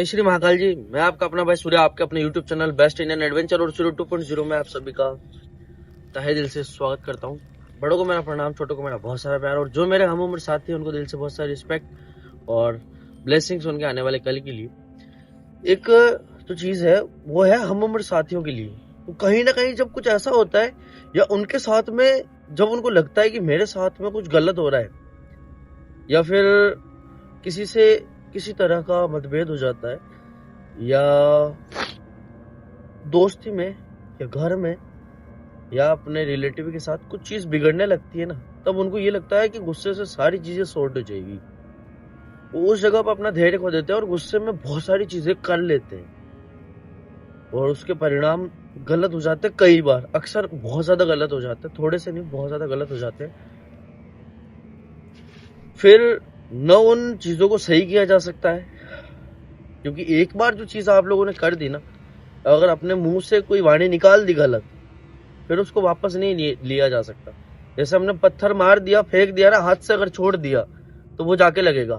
जय श्री महाकाल जी। मैं आपका अपना भाई सूर्य, आपके अपने YouTube channel best Indian adventure और सूर्य 2.0 में आप सभी का तहे दिल से स्वागत करता हूँ। बड़ों को मेरा प्रणाम, छोटों को मेरा बहुत सारा प्यार, और जो मेरे हम उम्र साथी हैं उनको दिल से बहुत सारी रिस्पेक्ट और ब्लेसिंग्स उनके आने वाले कल के लिए। एक जो चीज है वो है हम उम्र साथियों के लिए। तो कहीं ना कहीं जब कुछ ऐसा होता है या उनके साथ में जब उनको लगता है कि मेरे साथ में कुछ गलत हो रहा है या फिर किसी से किसी तरह का मतभेद हो जाता है या दोस्ती में या घर में या अपने रिलेटिव के साथ कुछ चीज बिगड़ने लगती है ना, तब उनको ये लगता है कि गुस्से से सारी चीजें सॉर्ट हो जाएगी। वो उस जगह पर अपना धैर्य खो देते हैं और गुस्से में बहुत सारी चीजें कर लेते हैं और उसके परिणाम गलत हो जाते हैं। कई बार, अक्सर बहुत ज्यादा गलत हो जाते हैं, थोड़े से नहीं, बहुत ज्यादा गलत हो जाते हैं। फिर न उन चीजों को सही किया जा सकता है, क्योंकि एक बार जो चीज आप लोगों ने कर दी ना, अगर अपने मुंह से कोई वाणी निकाल दी गलत, फिर उसको वापस नहीं लिया जा सकता। जैसे हमने पत्थर मार दिया, फेंक दिया ना, हाथ से अगर छोड़ दिया तो वो जाके लगेगा।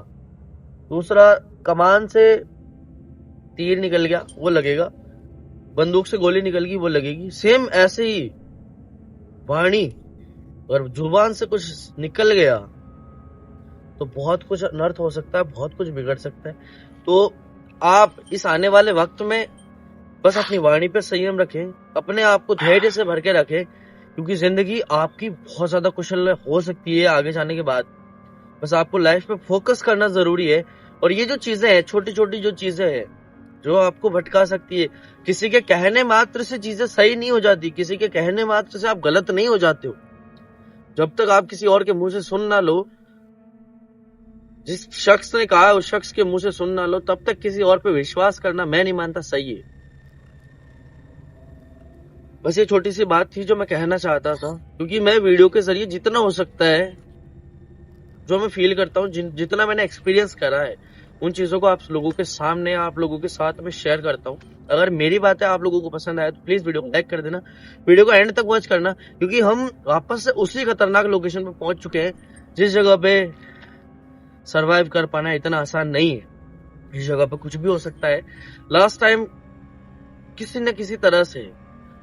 दूसरा, कमान से तीर निकल गया वो लगेगा, बंदूक से गोली निकल गई वो लगेगी। सेम ऐसे ही वाणी और जुबान से कुछ निकल गया तो बहुत कुछ अनर्थ हो सकता है, बहुत कुछ बिगड़ सकता है। तो आप इस आने वाले वक्त में बस अपनी वाणी पे संयम रखें, अपने आप को धैर्य से भर के रखें, क्योंकि जिंदगी आपकी बहुत ज्यादा कुशल हो सकती है आगे जाने के बाद। बस आपको लाइफ पे फोकस करना जरूरी है। और ये जो चीजें हैं, छोटी छोटी जो चीजें हैं जो आपको भटका सकती है, किसी के कहने मात्र से चीजें सही नहीं हो जाती, किसी के कहने मात्र से आप गलत नहीं हो जाते हो। जब तक आप किसी और के मुंह से सुन ना लो, जिस शख्स ने कहा उस शख्स के मुंह से सुन ना लो, तब तक किसी और पे विश्वास करना मैं नहीं मानता सही है। बस ये छोटी सी बात थी जो मैं कहना चाहता था, क्योंकि मैं वीडियो के जरिए जितना हो सकता है, जो मैं फील करता हूँ, जितना मैंने एक्सपीरियंस करा है, उन चीजों को आप लोगों के सामने, आप लोगों के साथ में शेयर करता हूँ। अगर मेरी बातें आप लोगों को पसंद आए तो प्लीज वीडियो को लाइक कर देना, वीडियो को एंड तक वॉच करना, क्योंकि हम वापस से उसी खतरनाक लोकेशन पे पहुंच चुके हैं जिस जगह पे सरवाइव कर पाना इतना आसान नहीं है। इस जगह पे कुछ भी हो सकता है। लास्ट टाइम किसी न किसी तरह से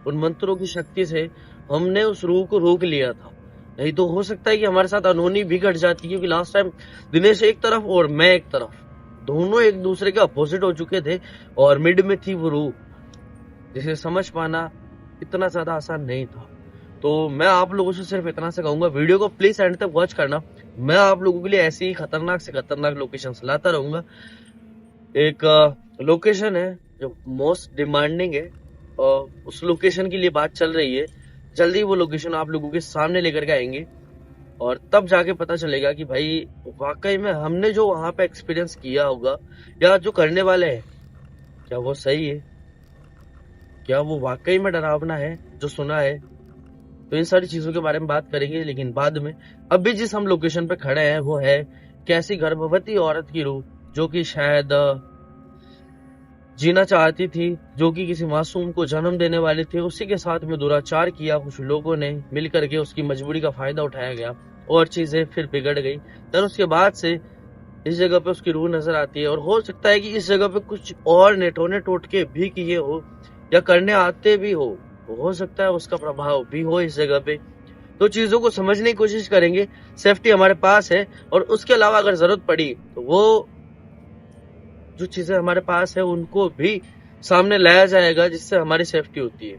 उन मंत्रों की शक्ति से हमने उस रूह को रोक लिया था, नहीं तो हो सकता है कि हमारे साथ अनहोनी भी घट जाती, क्योंकि लास्ट टाइम दिनेश एक तरफ और मैं एक तरफ, दोनों एक दूसरे के अपोजिट हो चुके थे और मिड में थी वो रूह, जिसे समझ पाना इतना ज्यादा आसान नहीं था। तो मैं आप लोगों से सिर्फ इतना से कहूंगा, वीडियो को प्लीज एंड तक वॉच करना। मैं आप लोगों के लिए ऐसी ही खतरनाक से खतरनाक लोकेशन लाता रहूंगा। एक लोकेशन है जो मोस्ट डिमांडिंग है और उस लोकेशन के लिए बात चल रही है। जल्दी वो लोकेशन आप लोगों के सामने लेकर के आएंगे और तब जाके पता चलेगा कि भाई वाकई में हमने जो वहां पे एक्सपीरियंस किया होगा या जो करने वाले हैं, क्या वो सही है, क्या वो वाकई में डरावना है जो सुना है। तो इन सारी चीजों के बारे में बात करेंगे, लेकिन बाद में। अभी जिस हम लोकेशन पे खड़े हैं वो है कैसी गर्भवती औरत की रूह, जो कि शायद जीना चाहती थी, जो कि किसी मासूम को जन्म देने वाली थी। उसी के साथ में दुराचार किया कुछ लोगों ने मिल करके, उसकी मजबूरी का फायदा उठाया गया और चीजें फिर बिगड़ गई। फिर उसके बाद से इस जगह पे उसकी रूह नजर आती है और हो सकता है कि इस जगह पे कुछ और नेटोने टोटके भी किए हो या करने आते भी हो सकता है उसका प्रभाव भी हो इस जगह पे। तो चीजों को समझने की कोशिश करेंगे, सेफ्टी हमारे पास है, और उसके अलावा अगर जरूरत पड़ी तो वो जो चीजें हमारे पास है उनको भी सामने लाया जाएगा, जिससे हमारी सेफ्टी होती है।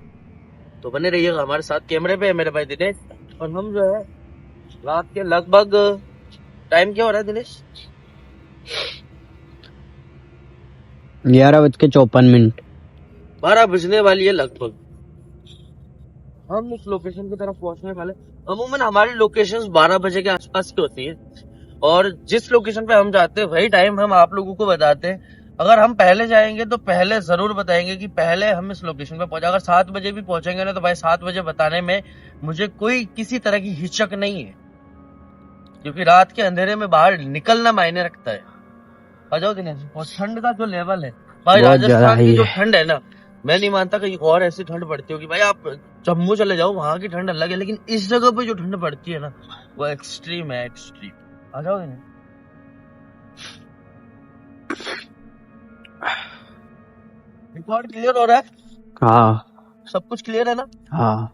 तो बने रहिएगा हमारे साथ। कैमरे पे है मेरे भाई दिनेश, और हम जो है रात के लगभग, टाइम क्या हो रहा है दिनेश? 11:54 12 बजने वाली है लगभग। हम उस लोकेशन की तरफ पहुंचने वाले। अमूमन हमारी लोकेशंस 12 बजे के आसपास की होती है, और जिस लोकेशन पे हम जाते हैं वही टाइम हम आप लोगों को बताते हैं। अगर हम पहले जाएंगे तो पहले जरूर बताएंगे कि पहले हम इस लोकेशन पे पहुंचे। अगर 7 बजे भी पहुंचेंगे ना, तो भाई 7 बजे बताने में मुझे कोई किसी तरह की हिचक नहीं है, क्योंकि रात के अंधेरे में बाहर निकलना मायने रखता है। आ जाओ दिनेश। और ठंड का जो लेवल है भाई, राजस्थान की जो ठंड है ना, मैं नहीं मानता कहीं और ऐसी ठंड पड़ती होगी। भाई आप जम्मू चले जाओ, वहां की ठंड अलग है, लेकिन इस जगह पे जो ठंड पड़ती है ना, वो एक्सट्रीम है, एक्सट्रीम। आ जाओ दिनेश। रिकॉर्ड क्लियर हो रहा है? हाँ सब कुछ क्लियर है ना? हाँ।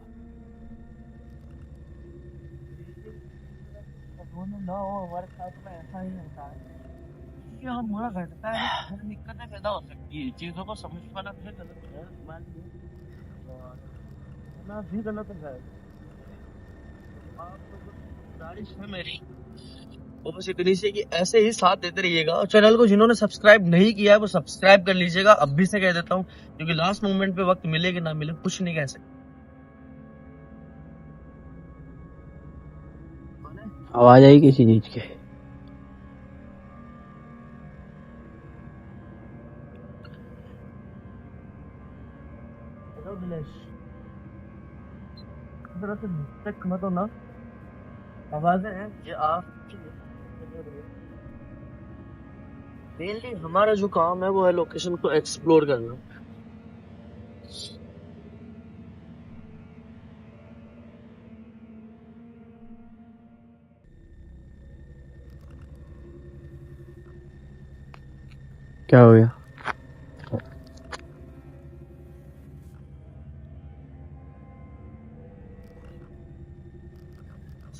ना हो हमारे साथ में ऐसा ही होता है कि हमारा घटता है ना, फिर दिक्कतें पैदा हो सकती है। चीजों को समझ पाना भी गलत है, मान लो, और समझना भी गलत है। आप लोगों से गुजारिश है मेरी, वो बस इतनी सी कि ऐसे ही साथ देते रहिएगा, और चैनल को जिन्होंने सब्सक्राइब नहीं किया है वो सब्सक्राइब कर लीजिएगा। अब भी से कह देता हूँ, क्योंकि लास्ट मोमेंट पे वक्त मिले कि ना मिले कुछ नहीं कह सकते। आवाज आई किसी चीज के? हेलो दिनेश, जरा से मिस्टेक मत हो ना, आवाजें हैं ये आप। मेनली हमारा जो काम है वो है लोकेशन को एक्सप्लोर करना। क्या हो गया?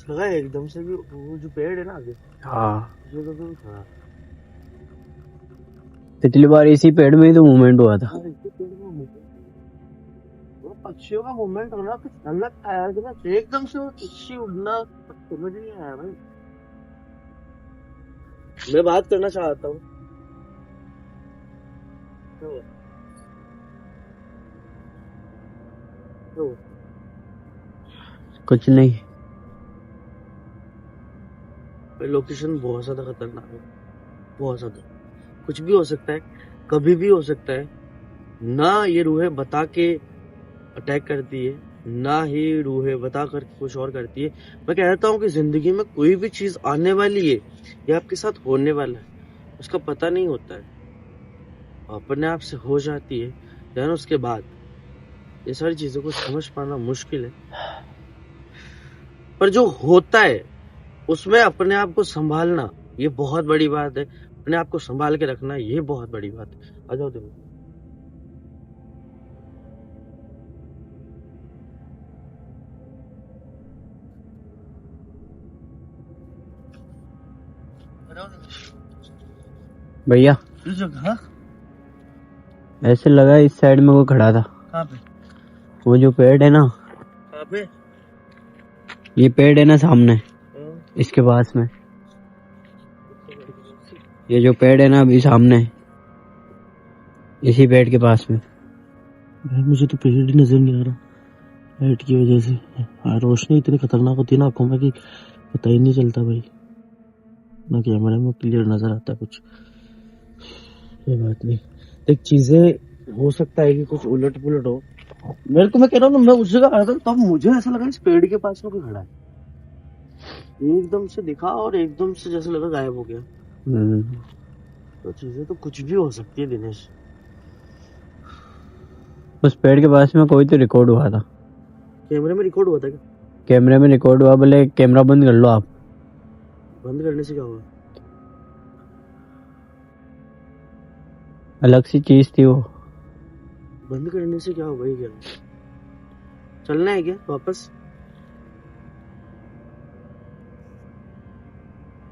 लगा एकदम से कि वो जो पेड़ है ना आगे, हाँ, ये तो खड़ा। पिछली बार इसी पेड़ में ही तो मूवमेंट हुआ था। हाँ, इसी पेड़ में वो पक्षियों का मूवमेंट होना कुछ अलग था यार, कि ना एकदम से वो पक्षी उड़ना समझ नहीं आया भाई। मैं बात करना चाहता हूँ। तो, तो, कुछ नहीं। लोकेशन बहुत ज्यादा खतरनाक है, बहुत ज्यादा। कुछ भी हो सकता है, कभी भी हो सकता है। ना ये रूहें बता के अटैक करती है, ना ही रूहें बता कर कुछ और करती है। मैं कहता हूँ कि जिंदगी में कोई भी चीज आने वाली है या आपके साथ होने वाला है, उसका पता नहीं होता है, अपने आप से हो जाती है। देन उसके बाद ये सारी चीजों को समझ पाना मुश्किल है, पर जो होता है उसमें अपने आप को संभालना ये बहुत बड़ी बात है। अपने आप को संभाल के रखना ये बहुत बड़ी बात है। आ जाओ तुम। भैया इस जगह ऐसे लगा इस साइड में वो खड़ा था। कहाँ पे? वो जो पेड़ है ना, कहाँ पे? ये पेड़ है ना सामने, इसके पास में। ये जो पेड़ है ना अभी सामने, इसी पेड़ के पास में। भाई मुझे तो पेड़ ही नजर नहीं आ रहा लाइट की वजह से। रोशनी इतनी खतरनाक होती है ना आंखों में कि पता ही नहीं चलता भाई, ना कैमरे में क्लियर नजर आता कुछ। कोई बात नहीं, एक चीजें हो सकता है कि कुछ उलट पुलट हो। मेरे को, मैं कह रहा हूँ ना, मैं उस जगह आया था तब मुझे ऐसा लगा इस पेड़ के पास में कोई खड़ा है, एकदम से दिखा और एकदम से जैसे लगा गायब हो गया। तो चीजें तो कुछ भी हो सकती है दिनेश। उस पेड़ के पास में कोई तो रिकॉर्ड हुआ था। कैमरे में रिकॉर्ड हुआ था क्या? कैमरे में रिकॉर्ड हुआ, बोले कैमरा बंद कर लो आप। बंद करने से क्या होगा? अलग सी चीज थी वो। बंद करने से क्या होगा? ये क्या चलना है क्या वापस?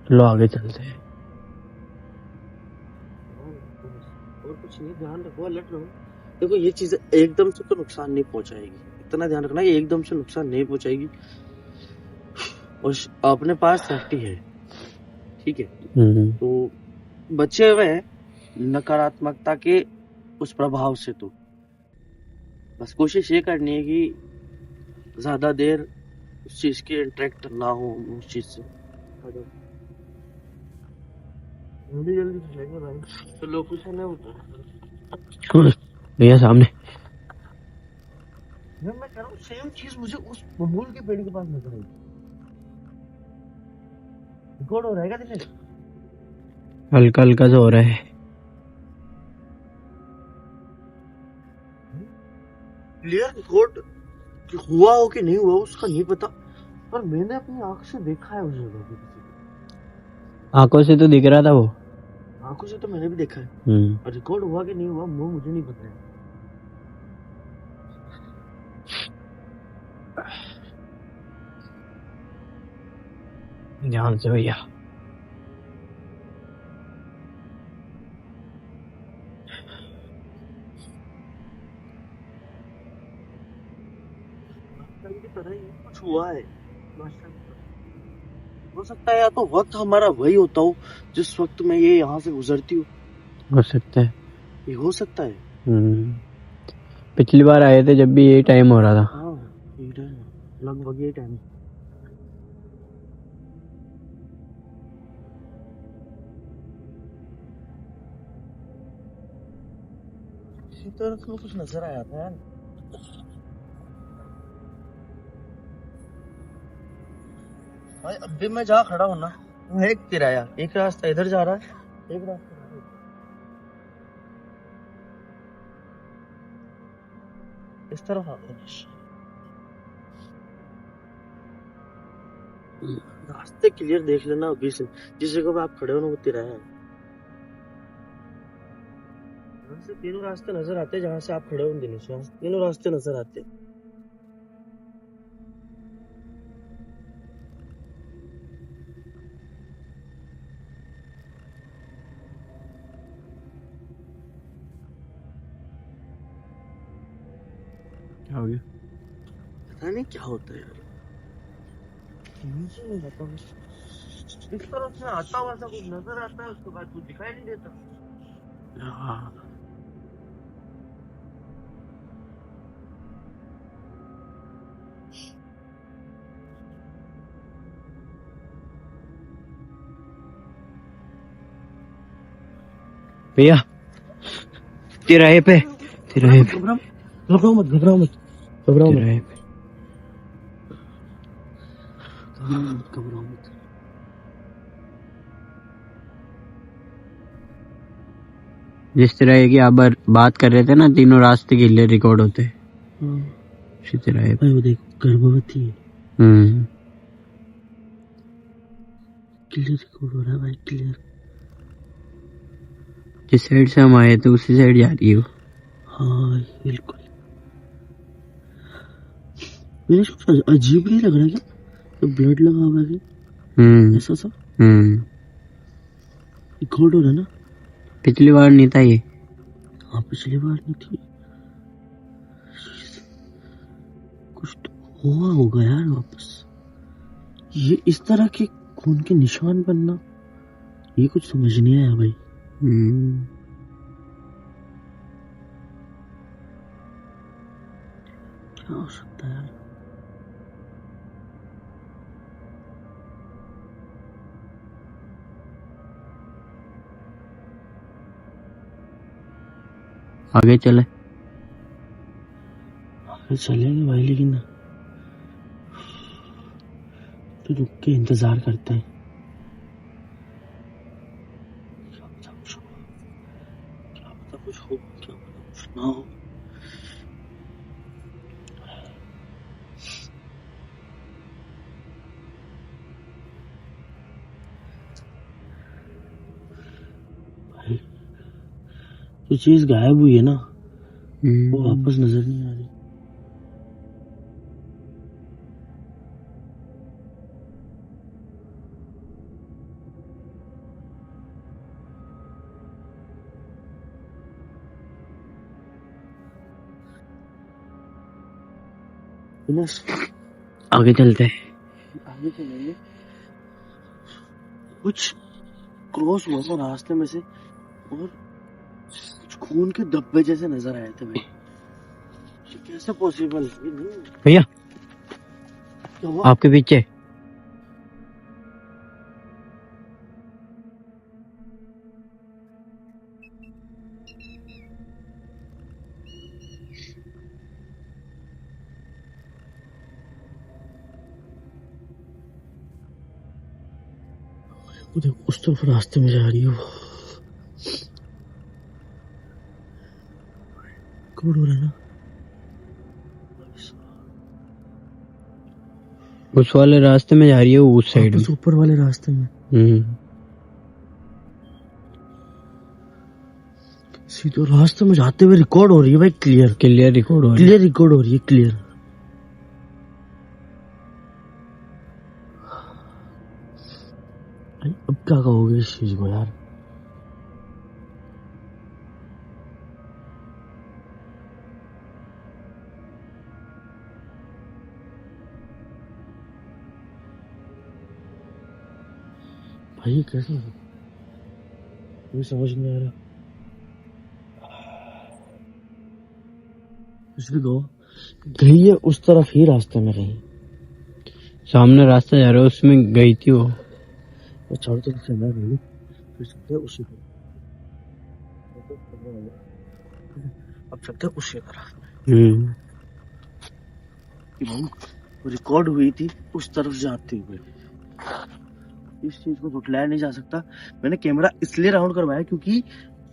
लो आगे चलते हैं। और कुछ नहीं, ध्यान रखो, अलर्ट रहो। देखो ये चीजें एकदम से तो नुकसान नहीं पहुंचाएगी, इतना ध्यान रखना, ये एकदम से नुकसान नहीं पहुंचाएगी, और अपने पास सेफ्टी है, ठीक है। तो बचे हुए हैं नकारात्मकता के उस प्रभाव से। तो बस कोशिश ये करनी है कि ज्यादा देर उस चीज के इंटरेक्ट ना हो उस चीज से। जल्दी जल्दी चलेंगे भाई, तो लोकेशन है वो। भैया सामने। मैं कह रहा हूँ सेम चीज मुझे उस बबूल के पेड़ के पास नजर आई। रिकॉर्ड हो रहा है क्या दिनेश? हल्का हल्का सा हो रहा है। क्लियर रिकॉर्ड हुआ हो कि नहीं हुआ उसका नहीं पता, पर मैंने अपनी आंख से देखा है उस जगह पे। आंखों से तो दिख रहा था वो। आंखों से तो मैंने भी देखा है, और रिकॉर्ड हुआ कि नहीं हुआ वो मुझे नहीं पता है। ध्यान से भैया। की तरह ही कुछ हुआ है। हो सकता है या तो वक्त हमारा वही होता हो जिस वक्त में ये यहाँ से गुजरती हो। हो सकता है, ये हो सकता है। पिछली बार आए थे जब भी यही टाइम हो रहा था। हाँ, यही टाइम, लगभग यही टाइम। इसी तरफ में कुछ नजर आया था यार। भाई अब भी मैं जहाँ खड़ा हूँ ना, वो है एक तिराया, एक रास्ता इधर जा रहा है, एक रास्ता इस तरफ आता है। रास्ते क्लियर देख लेना अभी से, जिस जगह पे आप खड़े हो ना वो तिराया है। यहाँ से तीनों रास्ते नजर आते हैं, जहाँ से आप खड़े हो दिनेश, तीनों रास्ते नजर आते हैं। क्या हो गया? पता नहीं क्या होता है यार, मुझे नहीं पता। इस तरफ से आता हुआ ऐसा कुछ नजर आता है, उसके बाद कुछ दिखाई नहीं देता। भैया तिराहे पे, तिराहे पे। घबराओ मत, घबराओ मत, घबराओ मत, तिराहे पे। घबराओ मत। जिस तरह की आप बात कर रहे थे ना, तीनों रास्ते क्लियर रिकॉर्ड होते हैं। उसी तरह भाई वो देखो गर्भवती है। क्लियर रिकॉर्ड हो रहा है भाई, क्लियर। जिस साइड से हम आए थे उसी साइड जा रही हो। हाँ बिल्कुल। मेरे कुछ अजीब नहीं लग रहा क्या, तो ब्लड लगा हुआ है ऐसा सा। रिकॉर्ड हो रहा है ना। पिछली बार नहीं था ये। हाँ पिछली बार नहीं थी। कुछ तो हुआ होगा यार वापस। ये इस तरह के खून के निशान बनना, ये कुछ समझ नहीं आया भाई। क्या हो सकता है यार। आगे चले, आगे चलेंगे भाई, लेकिन तो रुक के इंतजार करते हैं। क्या पता कुछ हो, क्या पता कुछ ना हो। भाई जो चीज गायब हुई है ना, वो वापस नजर नहीं आ रही। आगे चलते हैं। आगे चलेंगे। कुछ क्रॉस हुआ था रास्ते में से, और कुछ खून के धब्बे जैसे नजर आए थे भाई। ये कैसे पॉसिबल है भैया? क्या हुआ? आपके पीछे। वो देखो उस तरफ रास्ते में जा रही हो। कौन हो रहा है ना, उस वाले रास्ते में जा रही है, उस साइड में, ऊपर वाले रास्ते में। सीधे रास्ते में जाते हुए रिकॉर्ड हो रही है भाई, क्लियर क्लियर रिकॉर्ड हो रही है, क्लियर रिकॉर्ड हो रही है, क्लियर। भाई अब क्या कहोगे इस चीज को यार? भाई कैसे मुझे समझ नहीं आ रहा। कुछ भी कहो, गई है उस तरफ ही रास्ते में कहीं। सामने रास्ता जा रहा है, उसमें गई थी वो। चारों तरफ से मैं गई, फिर चलते हैं उसी तरफ। अब चलते हैं उसी तरफ। कि भाई वो रिकॉर्ड हुई थी उस तरफ जाते हुए। इस चीज को झुटलाया नहीं जा सकता। मैंने कैमरा इसलिए राउंड करवाया क्योंकि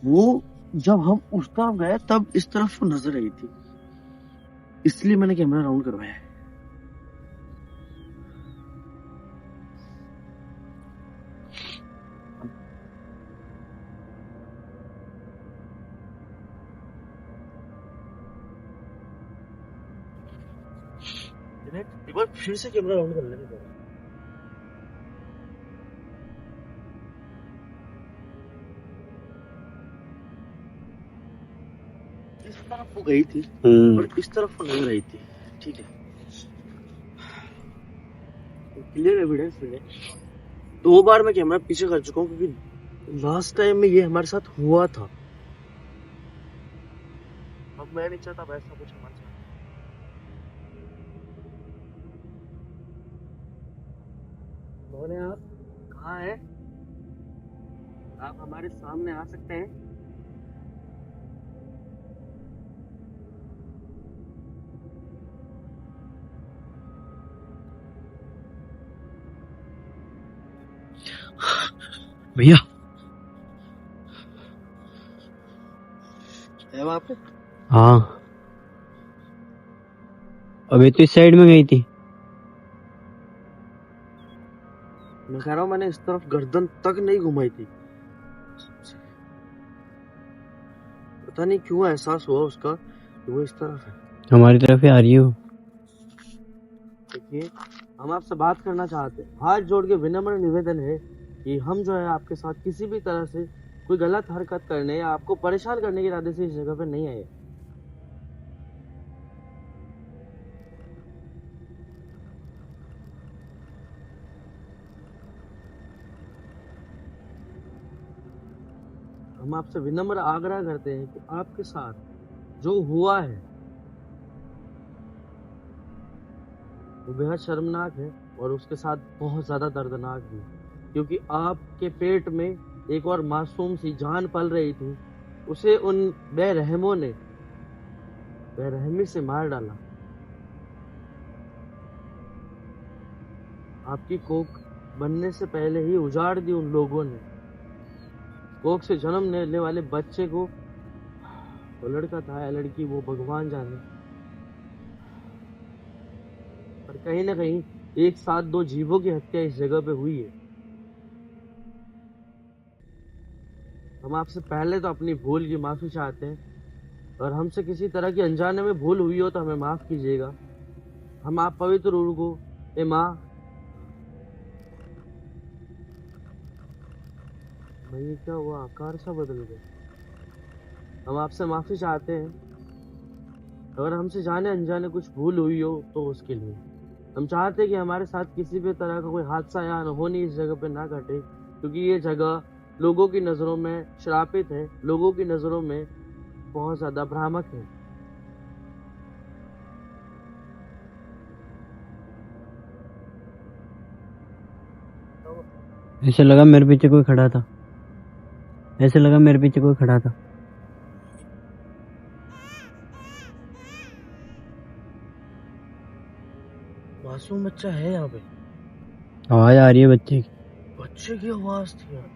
वो जब हम उस तरफ गए तब इस तरफ वो नजर आई थी, इसलिए मैंने कैमरा राउंड करवाया है। एक बार फिर से कैमरा राउंड कर लेने दो। इस तरफ वो गई थी और इस तरफ वो नजर आई थी। ठीक है, क्लियर एविडेंस मिले। 2 बार मैं कैमरा पीछे कर चुका हूँ क्योंकि लास्ट टाइम में ये हमारे साथ हुआ था। अब मैं नहीं चाहता वैसा कुछ हमारे साथ। बोले आप कहाँ हैं? आप हमारे सामने आ सकते हैं? भैया है वहाँ पे? हाँ, अभी तो इस साइड में गई थी। मैं कह रहा हूँ मैंने इस तरफ गर्दन तक नहीं घुमाई थी। पता नहीं क्यों एहसास हुआ उसका कि वो इस तरफ है। हमारी तरफ ही आ रही हो। देखिए, हम आपसे बात करना चाहते हैं। हाथ जोड़ के विनम्र निवेदन है कि हम जो है आपके साथ किसी भी तरह से कोई गलत हरकत करने या आपको परेशान करने के इरादे से इस जगह पे नहीं आए। हम आपसे विनम्र आग्रह करते हैं कि आपके साथ जो हुआ है वो बेहद शर्मनाक है और उसके साथ बहुत ज्यादा दर्दनाक भी, क्योंकि आपके पेट में एक और मासूम सी जान पल रही थी, उसे उन बेरहमों ने बेरहमी से मार डाला। आपकी कोख बनने से पहले ही उजाड़ दी उन लोगों ने। कोख से जन्म लेने वाले बच्चे को, वो लड़का था या लड़की वो भगवान जाने, पर कहीं ना कहीं एक साथ 2 जीवों की हत्या इस जगह पे हुई है। हम आपसे पहले तो अपनी भूल की माफी चाहते हैं और हमसे किसी तरह की अनजाने में भूल हुई हो तो हमें माफ कीजिएगा। हम आप पवित्र रूह को, ए माँ, ये क्या हुआ? आकार सा बदल गया। हम आपसे माफी चाहते हैं अगर हमसे जाने अनजाने कुछ भूल हुई हो तो उसके लिए। हम चाहते हैं कि हमारे साथ किसी भी तरह का कोई हादसा या अनहोनी इस जगह पे ना घटे, क्योंकि ये जगह लोगों की नजरों में श्रापित है, लोगों की नजरों में बहुत ज्यादा भ्रामक है। ऐसे लगा मेरे पीछे कोई खड़ा था, ऐसे लगा मेरे पीछे कोई खड़ा था। मासूम बच्चा है यहाँ पे। आवाज आ रही है बच्चे की। बच्चे की आवाज थी यार।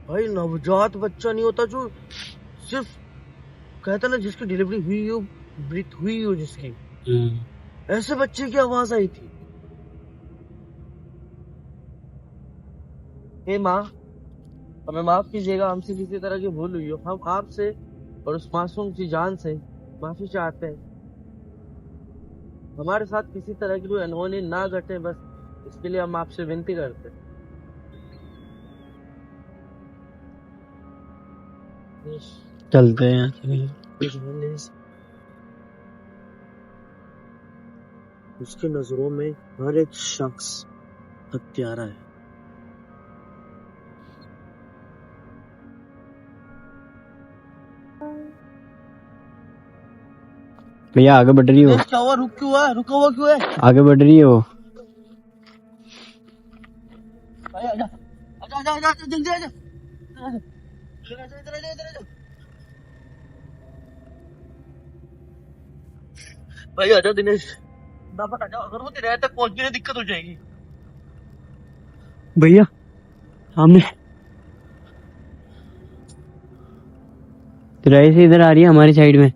भाई नवजात बच्चा नहीं होता जो सिर्फ कहता ना जिसकी डिलीवरी हुई हो, ब्रीथ हुई हो जिसकी, ऐसे बच्चे की आवाज आई थी। हे माँ, हमें माफ कीजिएगा, हमसे किसी तरह की भूल हुई हो। हम आपसे और उस मासूम सी जान से माफी चाहते हैं। हमारे साथ किसी तरह की कोई अनहोनी ना घटे, बस इसके लिए हम आपसे विनती करते हैं। चलते हैं यहाँ से। उसकी नजरों में हर एक शख्स हत्यारा है। भैया आगे बढ़ रही हो, क्या हुआ? रुका हुआ क्यों है? आगे बढ़ रही हो। भाई आजा आजा आजा आजा आजा, जल्दी आजा आजा, इधर आजा इधर आजा इधर आजा। भाई आजा दिनेश, फटाफट आजा, अगर वो तेरे यहाँ तक पहुंच गई तो दिक्कत हो जाएगी। भैया सामने तिराही से इधर आ रही है हमारी साइड में।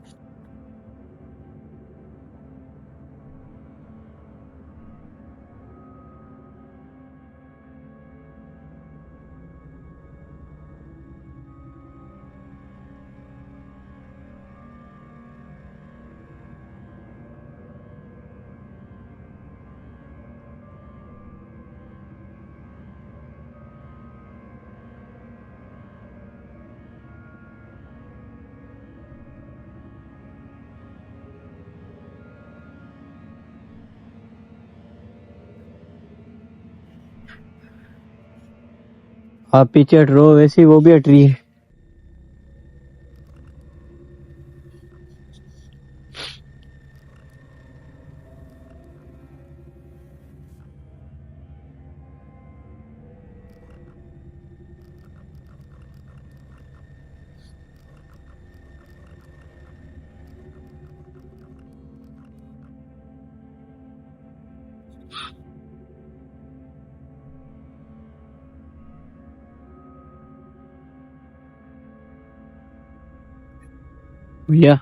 आप पीछे हट रहे हो, वैसे ही वो भी हट रही है। भैया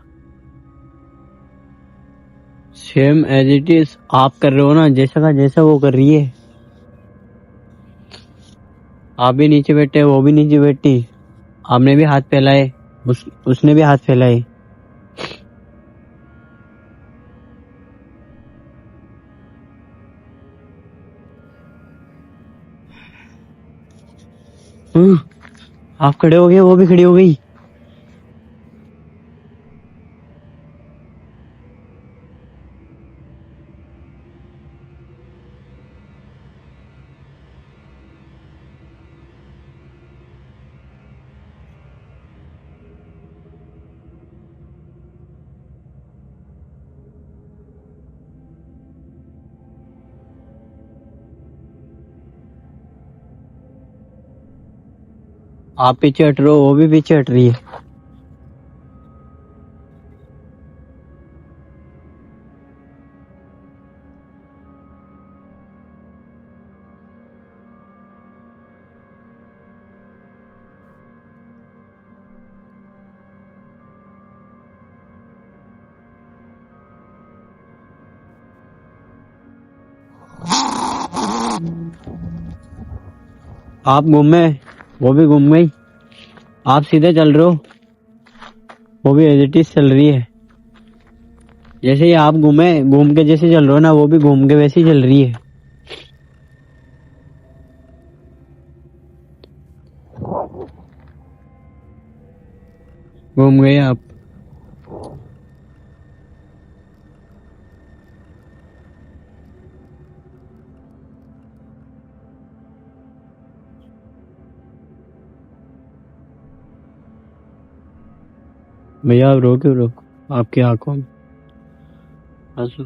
सेम एज इट इज आप कर रहे हो ना, जैसा का जैसा वो कर रही है। आप भी नीचे बैठे, वो भी नीचे बैठी, आपने भी हाथ फैलाए, उसने भी हाथ फैलाए। आप खड़े हो गए, वो भी खड़ी हो गई। आप पीछे हट रहे हो, वो भी पीछे हट रही है। आप घूमे, वो भी घूम गई। आप सीधे चल रहे हो, वो भी एज इट इज चल रही है। जैसे ही आप घूमे, घूम के जैसे चल रहे हो ना, वो भी घूम के वैसे ही चल रही है। घूम गए आप। भैया आप रो क्यों, रोक आपकी आंखों में आंसू।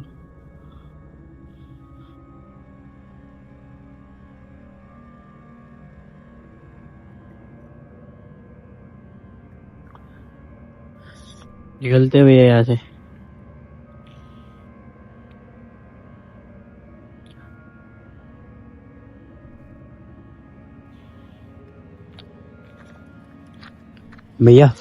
निकलते हुए यहाँ से। भैया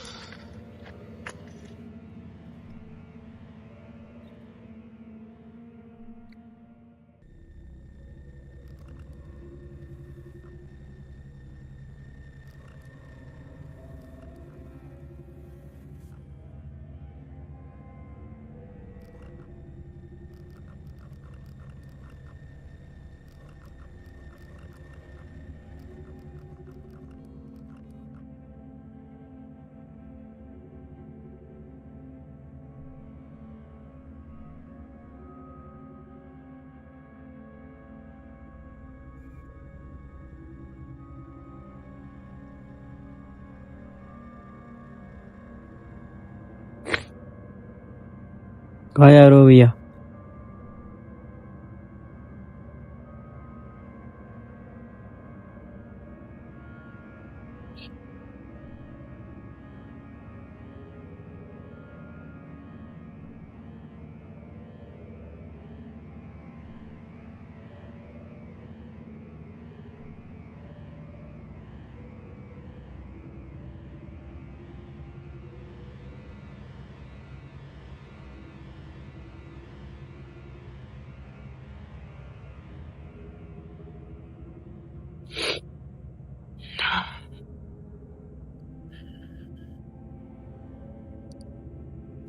कहाँ जा रहे हो भैया?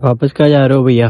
वापस कहाँ जा रहे हो भैया?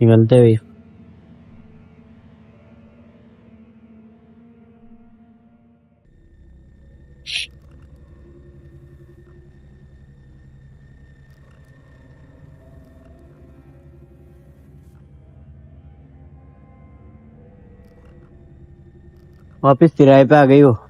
निकलते भैया। वापिस तिराहे पे आ गई हो?